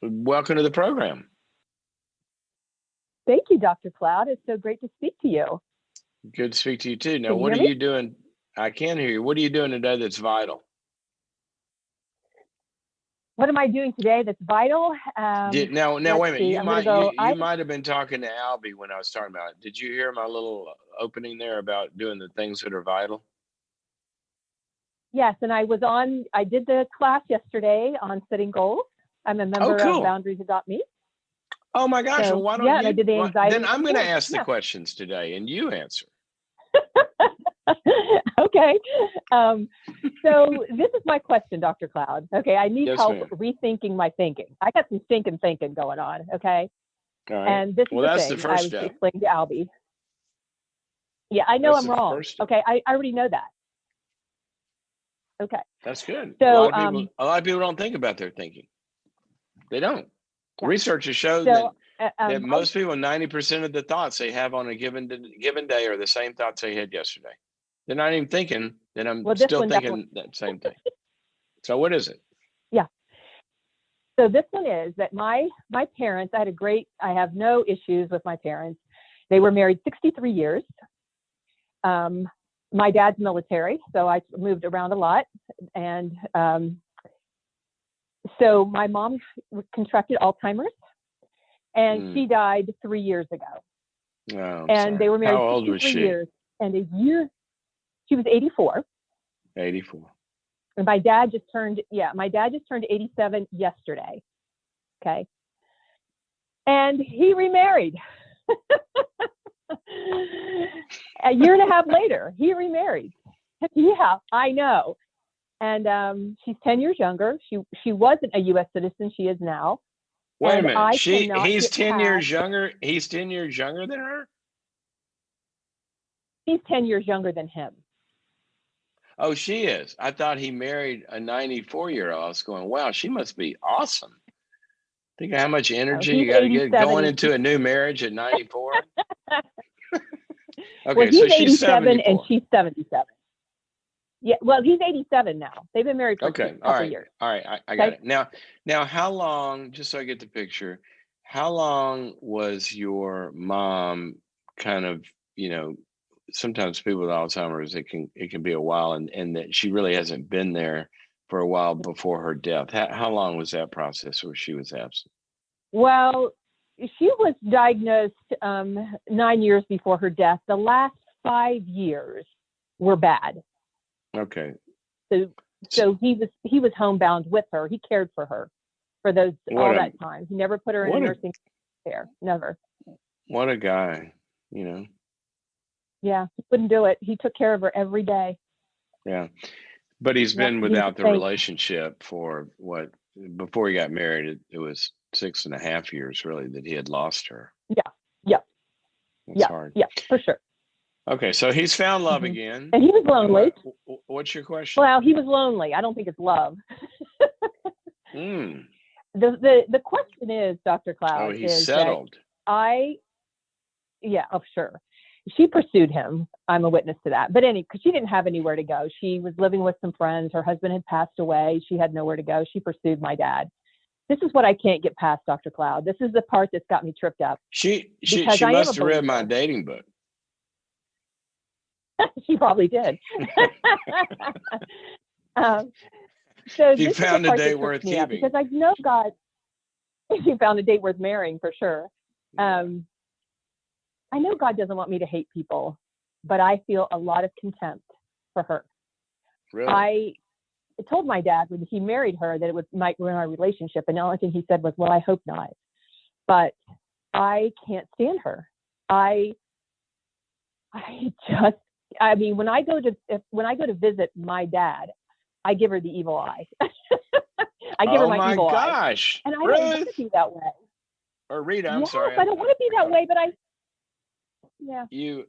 Welcome to the program. Thank you, Dr. Cloud. It's so great to speak to you. Good to speak to you too. Now, Can you what hear are me? you doing? I can hear you. What are you doing today that's vital? What am I doing today that's vital? Now, Let's wait a minute. see. You I'm going to might you go. you might have been talking to Albie when I was talking about it. Did you hear my little opening there about doing the things that are vital? Yes, and I did the class yesterday on setting goals. I'm a Oh, member of cool. Boundaries Adopt Me. Oh my gosh. Well, So, why don't yeah, and I you? did the Then anxiety I'm going to support. ask the Yeah. questions today, and you answer. Okay. So this is my question, Dr. Cloud. Okay, I need Yes, help ma'am. rethinking my thinking. I got some thinking going on. Okay, All right. and this is Well, the that's the thing I first was step. explaining to Albie. Yeah, I know That's I'm the wrong. first step. Okay, I already know that. Okay. That's good. So, A lot of people don't think about their thinking. They don't. yeah. Research has shown So, that most people, 90% of the thoughts they have on a given day are the same thoughts they had yesterday. They're not even thinking that I'm well, this still one definitely. thinking that same thing. So what is it? Yeah. So this one is that my parents. I have no issues with my parents. They were married 63 years. My dad's military, so I moved around a lot, and so my mom contracted Alzheimer's, and she died 3 years ago. Oh, and sorry. they were married How old was 63 she? years, and a year. She was 84. 84. And my dad just turned 87 yesterday. Okay. And he remarried. A year and a half later, he remarried. Yeah, I know. And she's 10 years younger. She wasn't a U.S. citizen. She is now. Wait a And minute. he's 10 years younger. He's 10 years younger than her? He's 10 years younger than him. Oh, she is. I thought he married a 94-year-old. I was going, wow, she must be awesome. Think of how much energy you got to get going into a new marriage at 94. Okay, well, he's so she's 87 74. and she's 77. Yeah, well, he's 87 now. They've been married for a couple years. All right, I got it. Now, how long, just so I get the picture, how long was your mom kind of, sometimes people with Alzheimer's, it can be a while, and that she really hasn't been there for a while before her death. How long was that process where she was absent? Well, she was diagnosed 9 years before her death. The last 5 years were bad. Okay. So he was homebound with her. He cared for her for all that time. He never put her in a nursing care. Never. What a guy, Yeah, he wouldn't do it. He took care of her every day. Yeah. But he's been without the relationship for what, before he got married, it was 6.5 years really that he had lost her. Yeah. That's hard. Yeah, for sure. Okay, so he's found love again. And he was lonely. What's your question? Well, he was lonely. I don't think it's love. The question is, Dr. Cloud, he's settled. Sure. She pursued him. I'm a witness to that. But because she didn't have anywhere to go. She was living with some friends. Her husband had passed away. She had nowhere to go. She pursued my dad. This is what I can't get past, Dr. Cloud. This is the part that's got me tripped up. She must have read my dating book. She probably did. So she found a date worth keeping. Because I know God. She found a date worth marrying for sure. I know God doesn't want me to hate people, but I feel a lot of contempt for her. Really? I told my dad when he married her that might ruin our relationship, and the only thing he said was, "Well, I hope not." But I can't stand her. When I go to visit my dad, I give her the evil eye. I give her my evil eye. Oh my gosh! And I don't want to be that way. Or Rita, I'm sorry. I don't want to be that way, but you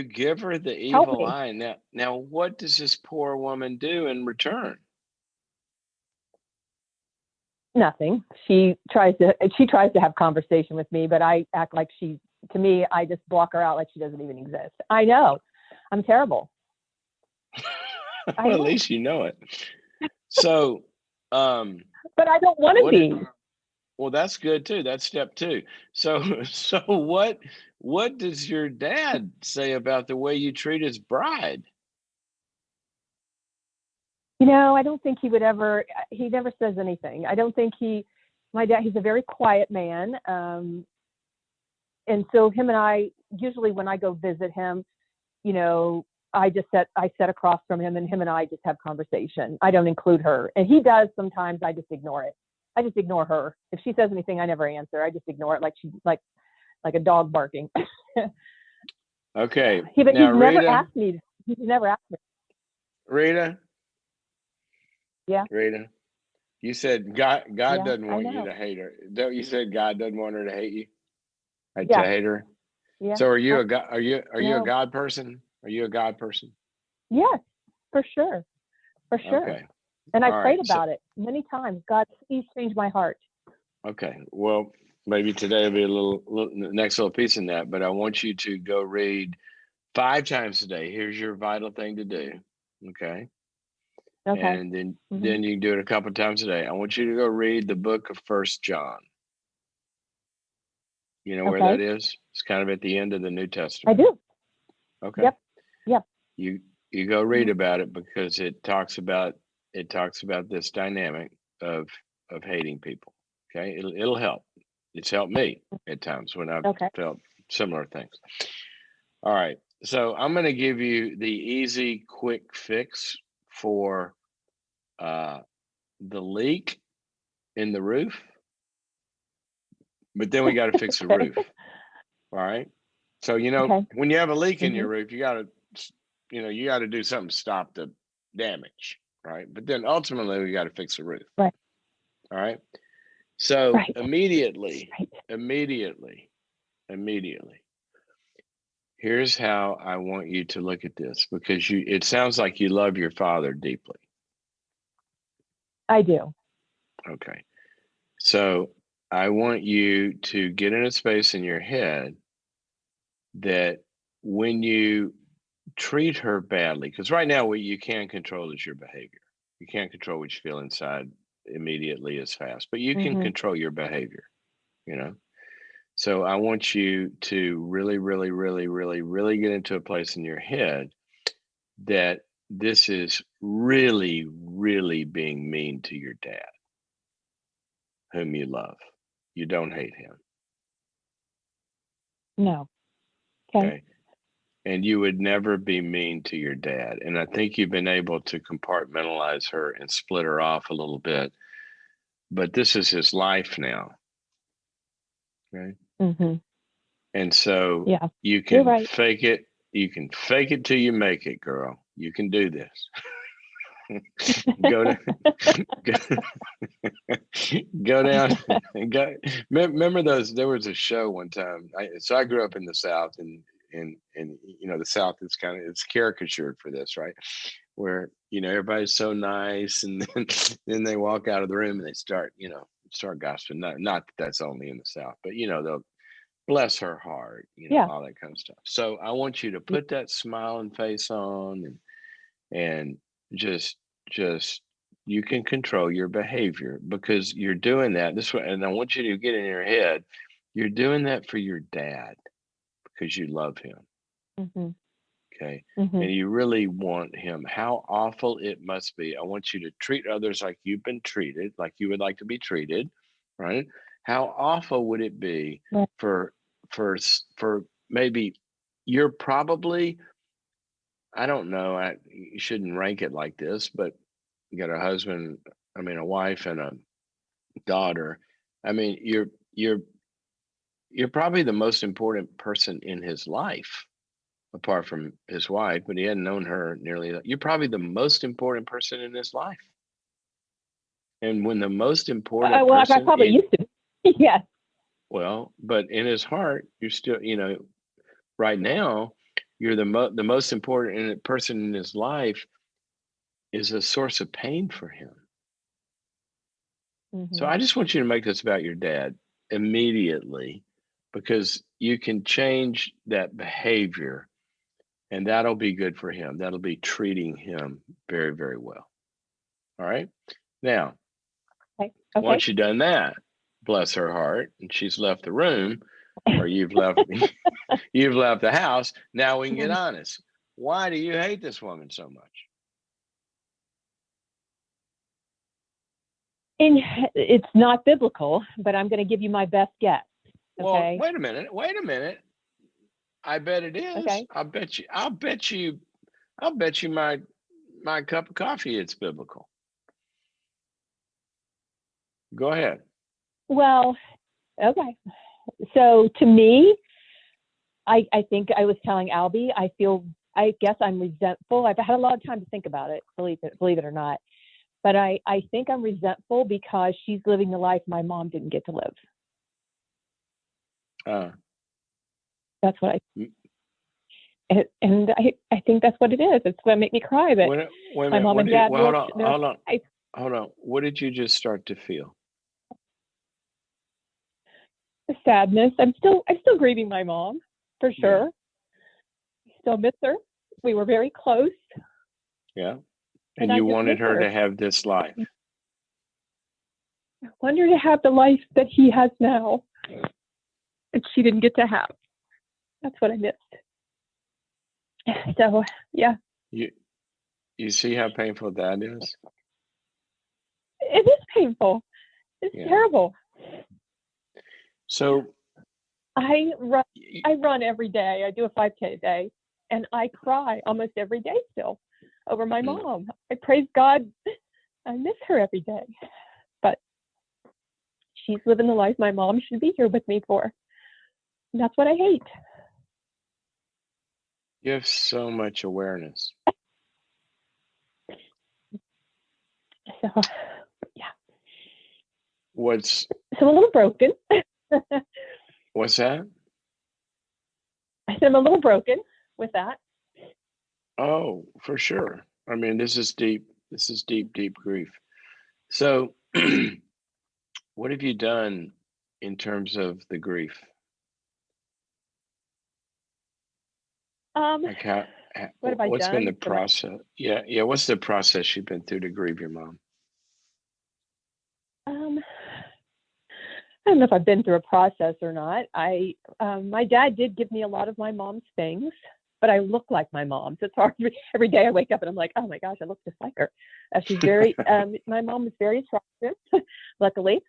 give her the evil eye. Now, what does this poor woman do in return? Nothing. She tries to have conversation with me, but I act like to me, I just block her out like she doesn't even exist. I know. I'm terrible. Well, at least you know it. So, but I don't want to be. Well, that's good too. That's step two. So, so what does your dad say about the way you treat his bride? I don't think he would ever, he never says anything. I don't think my dad, he's a very quiet man. And so him and I, usually when I go visit him, I sit across from him and I just have conversation. I don't include her. And he does sometimes. I just ignore it. I just ignore her. If she says anything, I never answer. I just ignore it like a dog barking. Okay. But Now, he's never Rita, asked me. He's never asked me. Rita, Yeah. Rita, you said God Yeah. doesn't I want you know. to hate her. Don't you said God doesn't want her to hate you? To Yeah. hate her. Yeah. So are you a God? Are you a No. God person? Are you a God person? Yes, for sure. For sure. Okay. And I All right. prayed So about it many times. God, please change my heart. okay. Well, maybe today will be a little next little piece in that, but I want you to go read 5 times a day. Here's your vital thing to do. Okay. Okay. And then Mm-hmm. you can do it a couple times a day. I want you to go read the book of First John. You know where Okay. that is? It's kind of at the end of the New I Testament. do. Okay. Yep. Yep. You go read Mm-hmm. about it because it talks about this dynamic of hating people. Okay. It'll help. It's helped me at times when I've Okay. felt similar things. All right. So I'm going to give you the easy, quick fix for the leak in the roof, but then we got to fix the Okay. roof. All right. So, Okay. when you have a leak in Mm-hmm. your roof, you got to do something to stop the damage. Right. But then ultimately, we got to fix the roof. Right. All right. So Right. immediately, Right. immediately, here's how I want you to look at this because it sounds like you love your father deeply. I do. Okay. So I want you to get in a space in your head that when you treat her badly, because right now what you can control is your behavior. You can't control what you feel inside immediately as fast, but you can Mm-hmm. control your behavior, you know? So I want you to really, really, really, really, really get into a place in your head that this is really, really being mean to your dad, whom you love. You don't hate him. No. Okay. Okay. And you would never be mean to your dad. And I think you've been able to compartmentalize her and split her off a little bit. But this is his life now. Okay. Mm-hmm. And so Yeah. you You're can right. fake it. You can fake it till you make it, girl. You can do this. go to go down go remember those there was a show one time I grew up in the South and the South is it's caricatured for this, right, where everybody's so nice and then they walk out of the room and they start gossiping. Not that that's only in the South, but they'll bless her heart, Yeah. all that kind of stuff. So I want you to put that smiling face on and just you can control your behavior because you're doing that this way. And I want you to get in your head, you're doing that for your dad because you love him. Mm-hmm. Okay. Mm-hmm. And you really want him. How awful it must be. I want you to treat others like you've been treated, like you would like to be treated, right? How awful would it be Right. for for maybe you're probably, I don't know, you shouldn't rank it like this, but you got a wife and a daughter. I mean, you're probably the most important person in his life, apart from his wife, but he hadn't known her nearly. You're probably the most important person in his life. And when the most important Well, I person probably in, used to. Yes. well, but in his heart, you're still, right now, you're the most important person in his life is a source of pain for him. So Mm-hmm. I just want you to make this about your dad immediately because you can change that behavior and that'll be good for him. That'll be treating him very, very well. All right. Now, Okay. Okay. once you've done that, bless her heart, and she's left the room, or you've left you've left the house. Now we can get honest. Why do you hate this woman so much? And it's not biblical, but I'm going to give you my best guess. Okay. Well, wait a minute. I bet it is. Okay. I'll bet you my cup of coffee it's biblical. Go ahead. Well, okay. So to me, I think I was telling Albie, I guess I'm resentful. I've had a lot of time to think about it, believe it or not. But I think I'm resentful because she's living the life my mom didn't get to live. That's what and I think that's what it is. It's going to make me cry. But wait a minute, my mom and dad hold on. What did you just start to feel? Sadness. I'm still grieving my mom, for sure. Yeah. Still miss her. We were very close. Yeah. And you wanted her to have this life. I want her to have the life that he has now, that she didn't get to have. That's what I missed. So, yeah. You see how painful that is? It is painful. It's terrible. So I run every day. I do a 5K a day, and I cry almost every day still over my mom. I praise God. I miss her every day, but she's living the life my mom should be here with me for. And that's what I hate. You have so much awareness. So, yeah. So I'm a little broken. What's that? I said I'm a little broken with that. Oh, for sure. I mean, this is deep. This is deep grief. So, what have you done in terms of the grief? What have I what's done? been the process? Yeah. What's the process you've been through to grieve your mom? I don't know if I've been through a process or not. My dad did give me a lot of my mom's things, but I look like my mom. So it's hard. Every day I wake up and I'm like, oh my gosh, I look just like her. She's very, my mom is very attractive, luckily.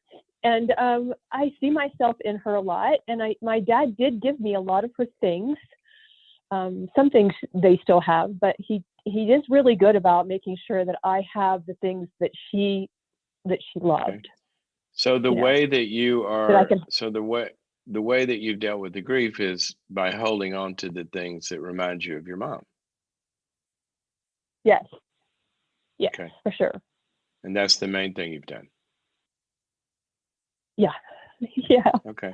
And I see myself in her a lot. And my dad did give me a lot of her things. Some things they still have, but he is really good about making sure that I have the things that she loved. Okay. So the way that you are, the way that you've dealt with the grief is by holding on to the things that remind you of your mom. Yes. Yes, okay. For sure. And that's the main thing you've done. Yeah. Yeah. Okay.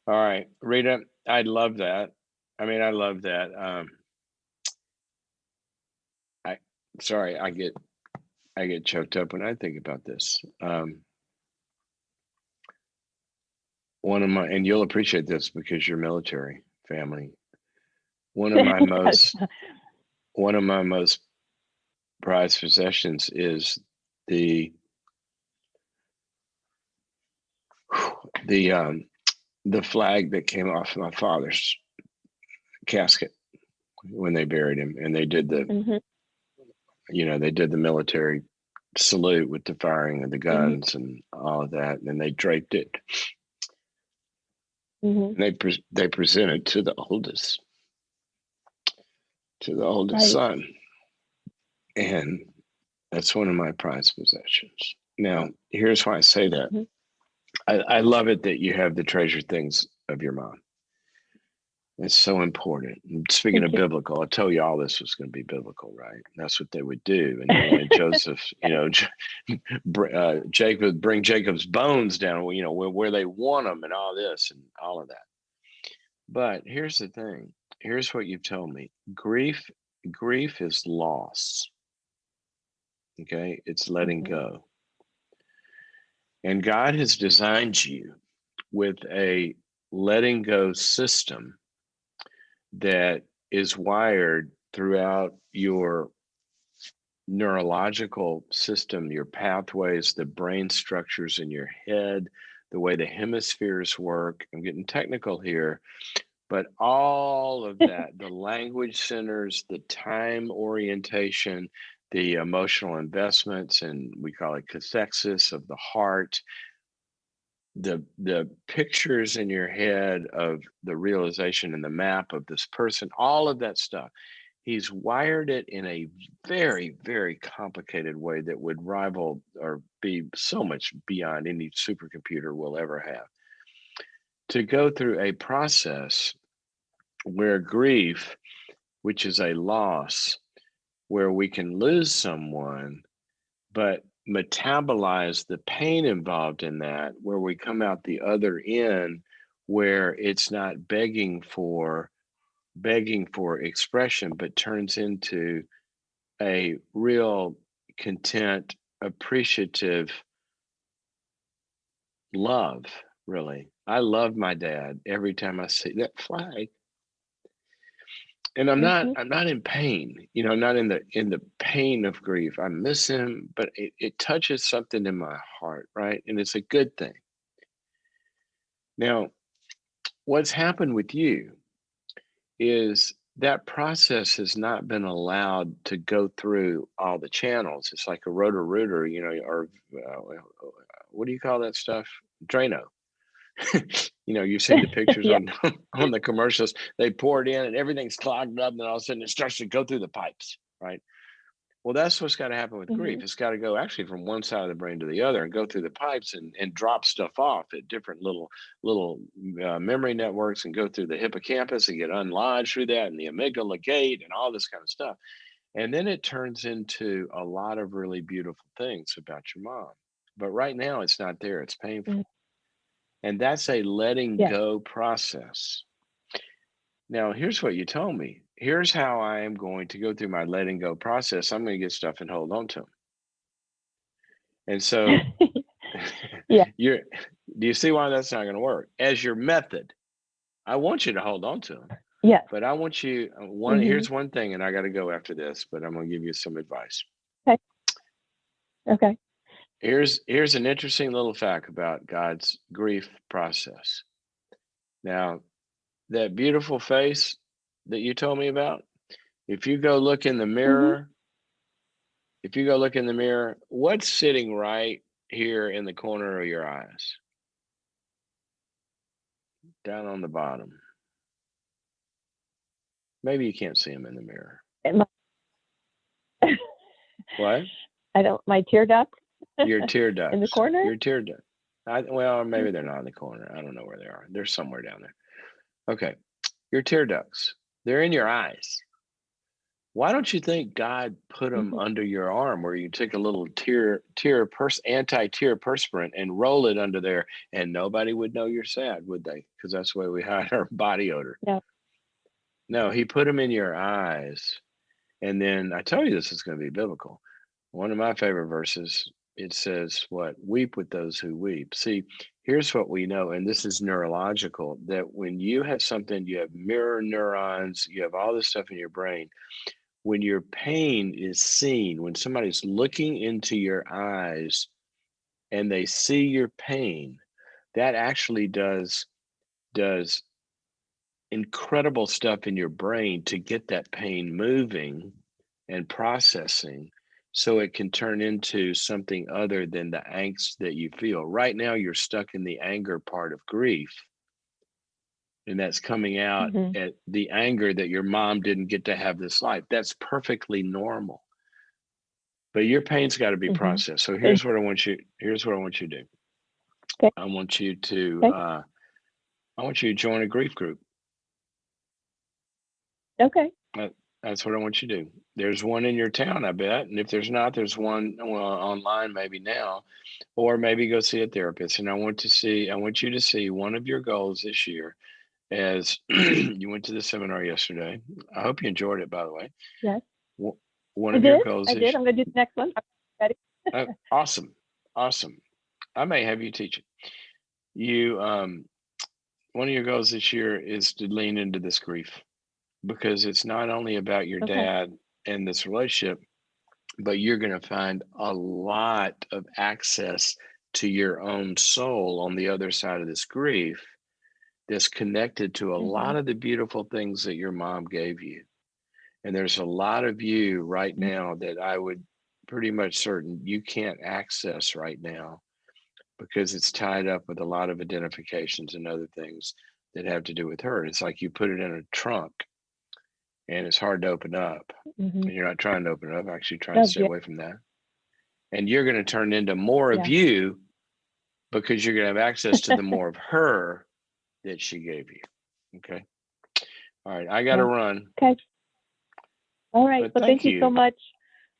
All right, Rita, I love that. I mean, I love that. I get choked up when I think about this. One of my, and you'll appreciate this because you're military family. One of my most prized possessions is the flag that came off my father's casket when they buried him, and they did the they did the military salute with the firing of the guns and all of that, and they draped it. And they presented to the oldest son, and that's one of my prized possessions. Now, here's why I say that. I love it that you have the treasured things of your mom. It's so important. Speaking of biblical, I told you all this was going to be biblical, right? That's what they would do. And when Joseph, Jacob bring Jacob's bones down, where they want them, and all this and all of that. But here's the thing. Here's what you've told me. Grief is loss. Okay, it's letting go. And God has designed you with a letting go system that is wired throughout your neurological system, your pathways, the brain structures in your head, the way the hemispheres work. I'm getting technical here, but all of that, the language centers, the time orientation, the emotional investments, and we call it cathexis of the heart, the pictures in your head of the realization and the map of this person, all of that stuff. He's wired it in a very, very complicated way that would rival or be so much beyond any supercomputer we'll ever have. To go through a process where grief, which is a loss, where we can lose someone, but metabolize the pain involved in that, where we come out the other end, where it's not begging for expression, but turns into a real content, appreciative love. Really, I love my dad every time I see that flag. And I'm not in pain, I'm not in the pain of grief. I miss him, but it touches something in my heart, right? And it's a good thing. Now, what's happened with you is that process has not been allowed to go through all the channels. It's like a rotor-rooter, or what do you call that stuff? Drano. You've seen the pictures Yeah. on the commercials. They pour it in and everything's clogged up, and then all of a sudden it starts to go through the pipes, right? Well, that's what's got to happen with grief. Mhm. It's got to go actually from one side of the brain to the other and go through the pipes and drop stuff off at different little memory networks and go through the hippocampus and get unlodged through that and the amygdala gate and all this kind of stuff. And then it turns into a lot of really beautiful things about your mom. But right now it's not there. It's Mhm. painful. And that's a letting Yeah. go process. Now, here's what you told me. Here's how I am going to go through my letting go process. I'm going to get stuff and hold on to them. And so Yeah. do you see why that's not going to work? As your method, I want you to hold on to them, Yes. but I want you Mhm. here's one thing, and I got to go after this, but I'm going to give you some advice. Okay. Okay. Here's an interesting little fact about God's grief process. Now, that beautiful face that you told me about, if you go look in the Mhm. mirror, what's sitting right here in the corner of your eyes? Down on the bottom. Maybe you can't see them in the mirror. And What? I don't. My tear duct Your tear in the ducts. corner. Your tear duct. Well, maybe Mhm. they're not in the corner. I don't know where they are. They're somewhere down there. Okay. Your tear ducts. They're in your eyes. Why don't you think God put them Mhm. under your arm where you take a little anti-tear perspirant and roll it under there, and nobody would know you're sad, would they? Because that's the way we hide our body odor. Yeah. No, he put them in your eyes. And then I tell you, this is going to be biblical. One of my favorite verses, it says, what? Weep with those who weep. See, here's what we know, and this is neurological, that when you have something, you have mirror neurons, you have all this stuff in your brain. When your pain is seen, when somebody's looking into your eyes and they see your pain, that actually does incredible stuff in your brain to get that pain moving and processing so it can turn into something other than the angst that you feel. Right now, you're stuck in the anger part of grief, and that's coming out Mhm. at the anger that your mom didn't get to have this life. That's perfectly normal. But your pain's got to be Mhm. processed. So And here's what I want you to do. okay. I want you to Okay. join a grief group. Okay. That, that's what I want you to do. There's one in your town, I bet. And if there's not, there's one online maybe now, or maybe go see a therapist. And I want you to see one of your goals this year as you went to the seminar yesterday. I hope you enjoyed it, by the way. Yes. One I of your did. goals I did. is I'm going to do the next one. Ready? awesome. Awesome. I may have you teach it. You, one of your goals this year is to lean into this grief, because it's not only about your Okay. dad and this relationship, but you're going to find a lot of access to your own soul on the other side of this grief that's connected to a lot of the beautiful things that your mom gave you. And there's a lot of you right now that I would pretty much certain you can't access right now because it's tied up with a lot of identifications and other things that have to do with her. It's like you put it in a trunk and it's hard to open up. Mm-hmm. And you're not trying to open it up, actually trying to stay Yeah. away from that. And you're going to turn into more of you because you're going to have access to the more of her that she gave you. Okay. All right. I got to run. Okay. All right. But Well, thank you so much.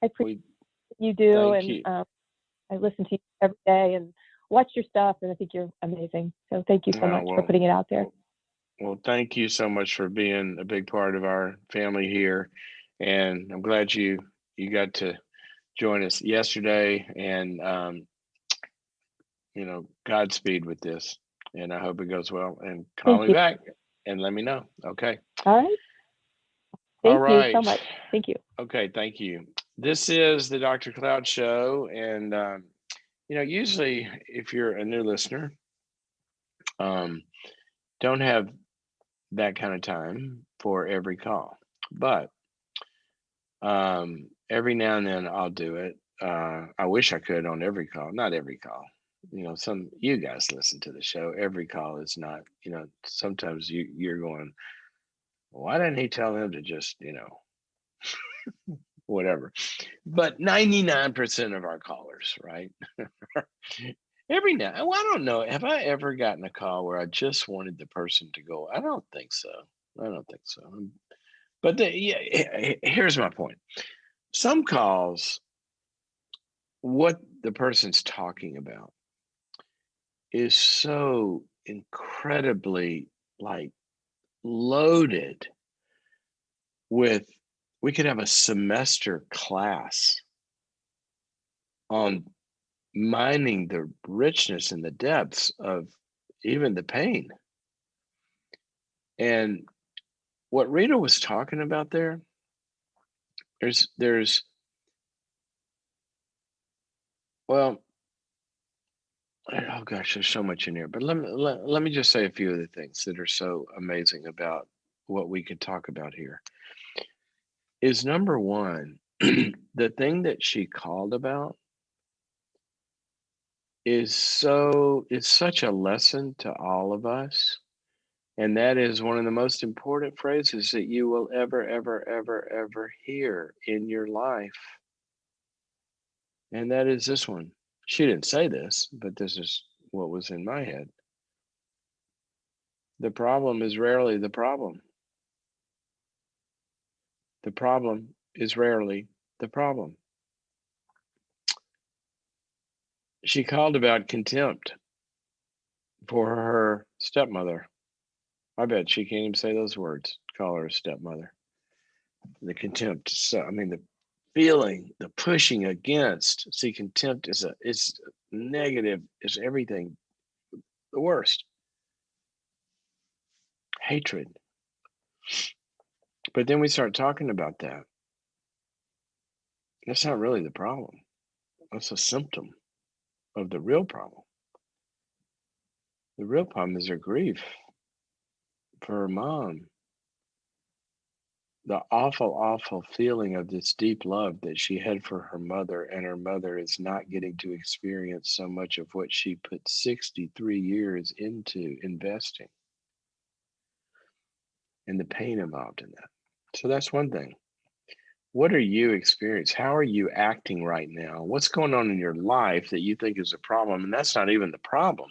I appreciate what you do. And I listen to you every day and watch your stuff. And I think you're amazing. So thank you so much for putting it out there. Well, thank you so much for being a big part of our family here. And I'm glad you got to join us yesterday. And, Godspeed with this. And I hope it goes well. And call me back and let me know. Okay. All right. Thank you so much. Thank you. Okay. Thank you. This is the Dr. Cloud Show. And, usually if you're a new listener, don't have that kind of time for every call, but every now and then I'll do it. I wish I could on every call, not every call. Some you guys listen to the show. Every call is not. Sometimes you're going, why didn't he tell him to just whatever? But 99% of our callers, right? Every now, well, I don't know. Have I ever gotten a call where I just wanted the person to go? I don't think so. But here's my point. Some calls, what the person's talking about is so incredibly loaded with, we could have a semester class on mining the richness and the depths of even the pain. And what Rita was talking about there's well, oh gosh, there's so much in here. But let me just say a few of the things that are so amazing about what we could talk about here. Is number one, the thing that she called about is such a lesson to all of us. And that is one of the most important phrases that you will ever, ever, ever, ever hear in your life. And that is this one. She didn't say this, but this is what was in my head. The problem is rarely the problem. The problem is rarely the problem. She called about contempt for her stepmother. I bet she can't even say those words, call her a stepmother. The contempt. So, the feeling, the pushing against. See, contempt is negative, is everything, the worst. Hatred. But then we start talking about that. That's not really the problem. That's a symptom of the real problem. The real problem is her grief for her mom. The awful, awful feeling of this deep love that she had for her mother, and her mother is not getting to experience so much of what she put 63 years into investing, and the pain involved in that. So that's one thing. What are you experiencing? How are you acting right now? What's going on in your life that you think is a problem? And that's not even the problem.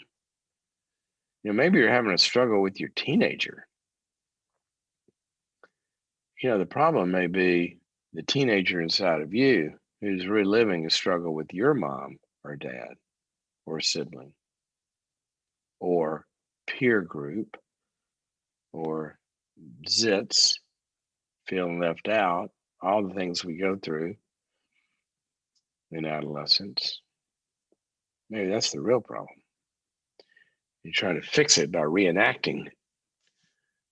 Maybe you're having a struggle with your teenager. The problem may be the teenager inside of you who's reliving a struggle with your mom or dad or sibling or peer group or zits, feeling left out, all the things we go through in adolescence. Maybe that's the real problem. You try to fix it by reenacting.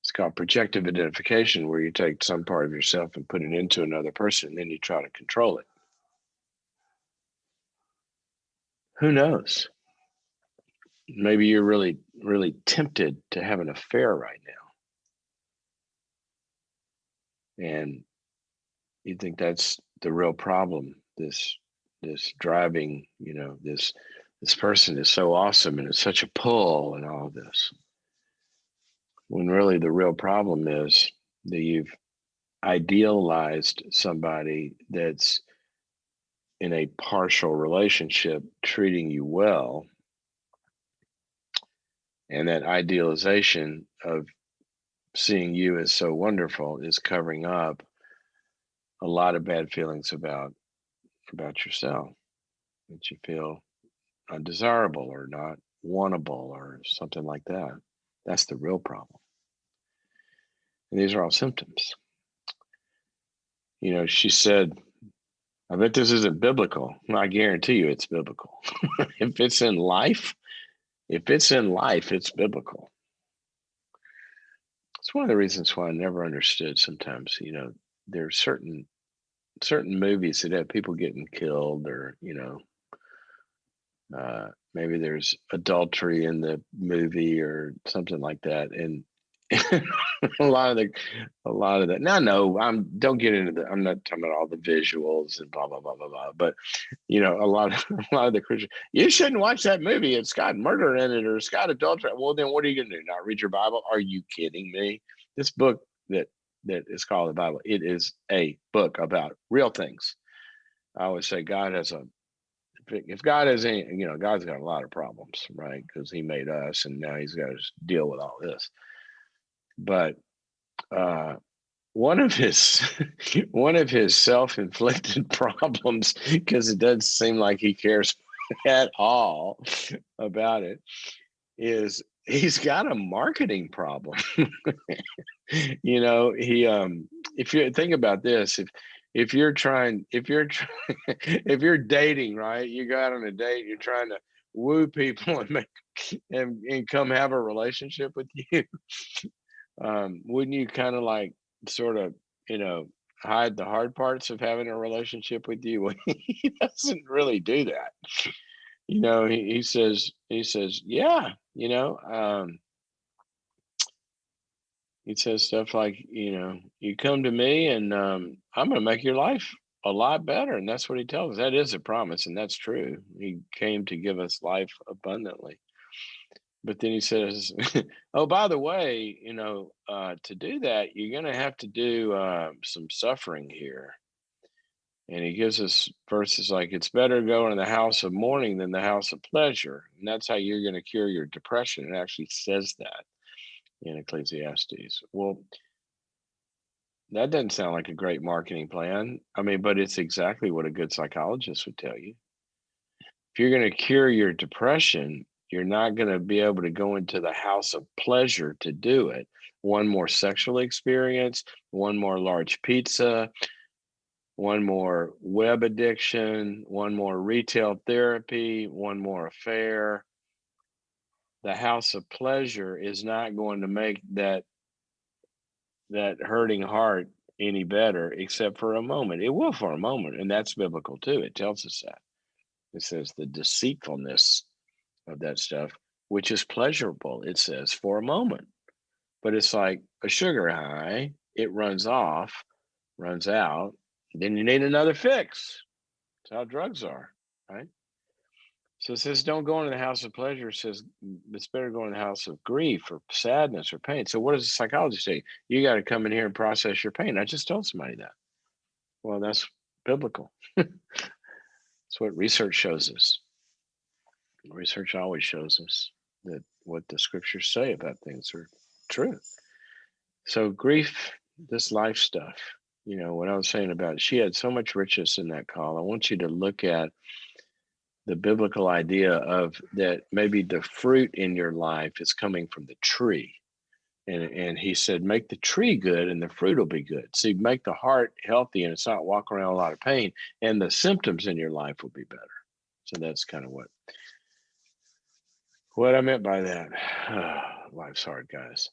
It's called projective identification, where you take some part of yourself and put it into another person, and then you try to control it. Who knows? Maybe you're really, really tempted to have an affair right now. And you think that's the real problem. This driving, this person is so awesome and it's such a pull and all of this. When really the real problem is that you've idealized somebody that's in a partial relationship treating you well. And that idealization of seeing you as so wonderful is covering up a lot of bad feelings about yourself, that you feel undesirable or not wantable or something like that. That's the real problem. And these are all symptoms. She said, I bet this isn't biblical. Well, I guarantee you it's biblical. If it's in life, it's biblical. It's one of the reasons why I never understood sometimes, there are certain movies that have people getting killed or, maybe there's adultery in the movie or something like that. And a lot of that. Now, no, don't get into I'm not talking about all the visuals and blah, blah, blah, blah, blah. But, a lot of the Christians, you shouldn't watch that movie. It's got murder in it or it's got adultery. Well, then what are you going to do? Not read your Bible? Are you kidding me? This book that is called the Bible, it is a book about real things. I always say if God has any, God's got a lot of problems, right? Because he made us and now he's got to deal with all this. But one of his self-inflicted problems, because it doesn't seem like he cares at all about it, is he's got a marketing problem. He if you think about this, if you're if you're dating, right, you go out on a date, you're trying to woo people and make and come have a relationship with you, wouldn't you kind of like sort of, hide the hard parts of having a relationship with you? Well, he doesn't really do that. He says, yeah, he says stuff like, you come to me and I'm going to make your life a lot better. And that's what he tells us. That is a promise. And that's true. He came to give us life abundantly. But then he says, oh, by the way, to do that, you're going to have to do some suffering here. And he gives us verses like, it's better to go in the house of mourning than the house of pleasure. And that's how you're going to cure your depression. It actually says that in Ecclesiastes. Well, that doesn't sound like a great marketing plan. I mean, but it's exactly what a good psychologist would tell you. If you're going to cure your depression, you're not going to be able to go into the house of pleasure to do it. One more sexual experience, one more large pizza, one more web addiction, one more retail therapy, one more affair. The house of pleasure is not going to make that hurting heart any better, except for a moment. It will for a moment, and that's biblical too. It tells us that. It says the deceitfulness of that stuff, which is pleasurable, it says, for a moment. But it's like a sugar high. It runs off, runs out, then you need another fix. That's how drugs are, right? So it says, don't go into the house of pleasure. It says, it's better to go in the house of grief or sadness or pain. So what does the psychologist say? You got to come in here and process your pain. I just told somebody that. Well, that's biblical. That's what research shows us. Research always shows us that what the scriptures say about things are true. So grief, this life stuff, what I was saying about it, she had so much richness in that call. I want you to look at the biblical idea of that maybe the fruit in your life is coming from the tree. And he said, make the tree good and the fruit will be good. See, make the heart healthy and it's not walking around a lot of pain, and the symptoms in your life will be better. So that's kind of what I meant by that. Life's hard, guys.